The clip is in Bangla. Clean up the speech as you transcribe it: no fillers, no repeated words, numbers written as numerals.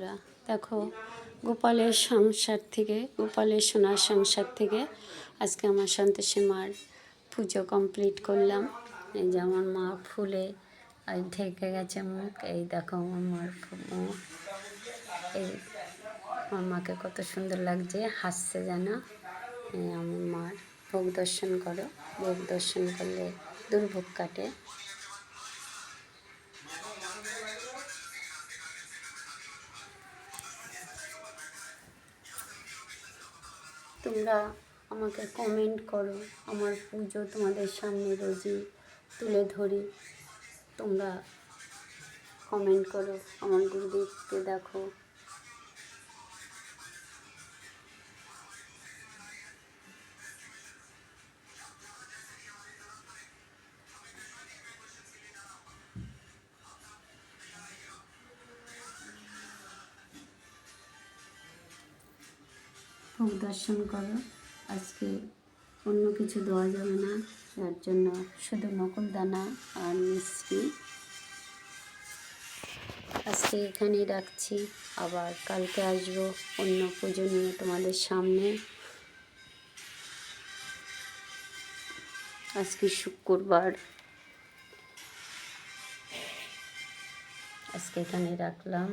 বন্ধুরা, দেখো গোপালের সোনার সংসার থেকে আজকে আমার সন্তোষী মার পুজো কমপ্লিট করলাম। এই যে আমার মা ফুলে আর ঢেকে গেছে মুখ। এই দেখো আমার মার মুখ, এই আমার মাকে কত সুন্দর লাগছে, হাসছে যেন। এই আমার মার ভোগ দর্শন করো, ভোগ দর্শন করলে দুর্ভোগ কাটে। তোমরা আমাকে কমেন্ট করো, আমার পুজো তোমাদের সামনে রোজই তুলে ধরি। তোমরা কমেন্ট করো, আমার গুরুদেবকে দেখো। ভোগ দর্শন করো। আজকে অন্য কিছু দেওয়া যাবে না, যার জন্য শুধু নকুল দানা আর মিষ্টি। আজকে এখানেই রাখছি, আবার কালকে আসবো অন্য পুজো নিয়ে তোমাদের সামনে। আজকে শুক্রবার, আজকে এখানে রাখলাম।